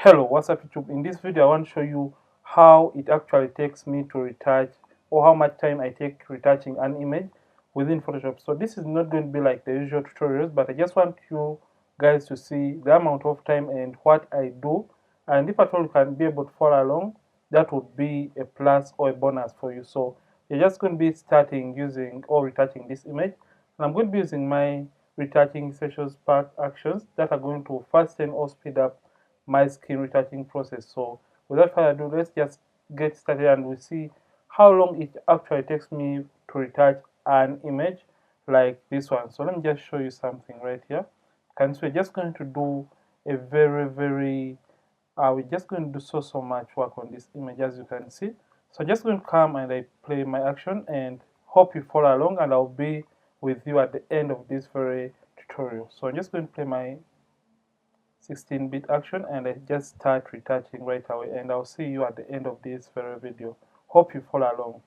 Hello, what's up YouTube? In this video I want to show you how it actually takes me to retouch, or how much time I take retouching an image within Photoshop. So this is not going to be like the usual tutorials, but I just want you guys to see the amount of time and what I do, and if at all you can be able to follow along, that would be a plus or a bonus for you. So you're just going to be starting using or retouching this image, and I'm going to be using my retouching sessions pack actions that are going to fasten or speed up my skin retouching process. So without further ado, let's just get started and we'll see how long it actually takes me to retouch an image like this one. So let me just show you something right here. And so we're just going to do a very we're just going to do so much work on this image, as you can see. So just going to come and I play my action and hope you follow along, and I'll be with you at the end of this very tutorial. So I'm just going to play my 16-bit action and I just start retouching right away, and I'll see you at the end of this very video. Hope you follow along.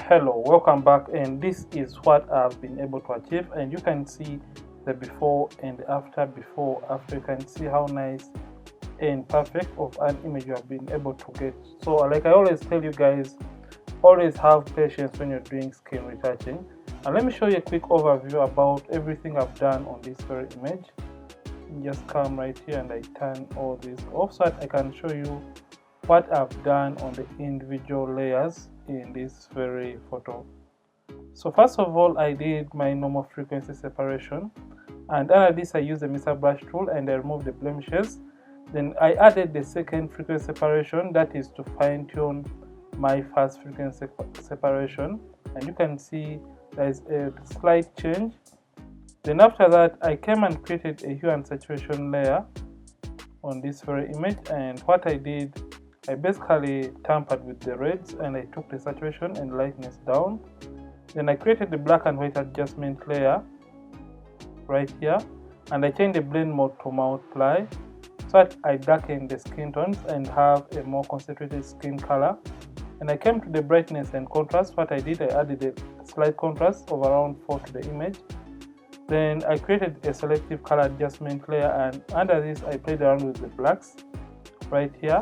Hello, welcome back, and this is what I've been able to achieve, and you can see the before and after. You can see how nice and perfect of an image you have been able to get. So like I always tell you guys, always have patience when you're doing skin retouching. And let me show you a quick overview about everything I've done on this very image. Just come right here and I turn all this off so that I can show you what I've done on the individual layers in this very photo. So first of all, I did my normal frequency separation, and under this I used the Mr. Brush tool and I removed the blemishes. Then I added the second frequency separation, that is to fine-tune my first frequency separation, and you can see there is a slight change. Then after that, I came and created a hue and saturation layer on this very image, and what I did, I basically tampered with the reds and I took the saturation and lightness down. Then I created the black and white adjustment layer right here, and I changed the blend mode to multiply so that I darken the skin tones and have a more concentrated skin color. And I came to the brightness and contrast. What I did, I added a slight contrast of around 4 to the image. Then I created a selective color adjustment layer, and under this I played around with the blacks right here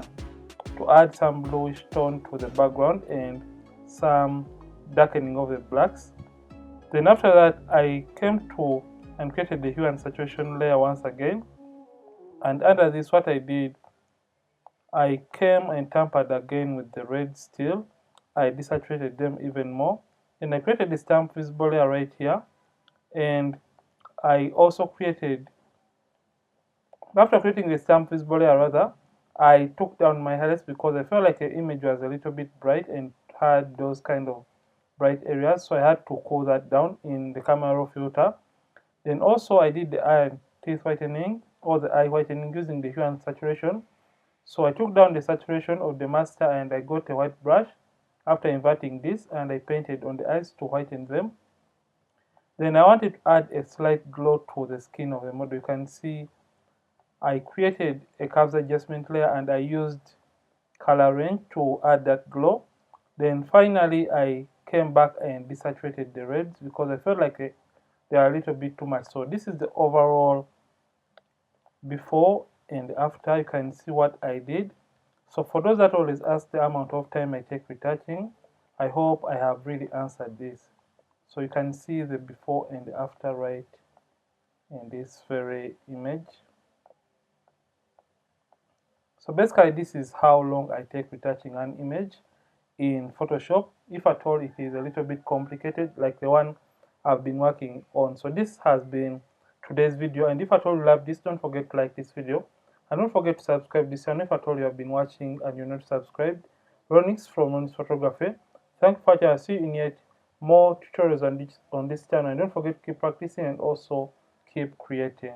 to add some bluish tone to the background and some darkening of the blacks. Then after that, I came to and created the hue and saturation layer once again, and under this what I did, I came and tampered again with the red still. I desaturated them even more, and I created the stamp visible layer right here. And I also created, after creating the stamp visible layer rather, I took down my highlights because I felt like the image was a little bit bright and had those kind of bright areas, so I had to cool that down in the camera raw filter. Then also I did the eye and teeth whitening, or the eye whitening, using the hue and saturation. So I took down the saturation of the master and I got a white brush after inverting this, and I painted on the eyes to whiten them. Then I wanted to add a slight glow to the skin of the model. You can see I created a curves adjustment layer and I used color range to add that glow. Then finally I came back and desaturated the reds because I felt like they are a little bit too much. So this is the overall before and after. You can see what I did. So for those that always ask the amount of time I take retouching, I hope I have really answered this. So you can see the before and the after right in this very image. So basically this is how long I take retouching an image in Photoshop, if at all it is a little bit complicated like the one I've been working on. So this has been today's video, and if at all you love this, don't forget to like this video and don't forget to subscribe this channel if at all you have been watching and you're not subscribed. Ronix from Ronix Photography. Thank you for watching. I'll see you in yet more tutorials on this channel, and don't forget to keep practicing and also keep creating.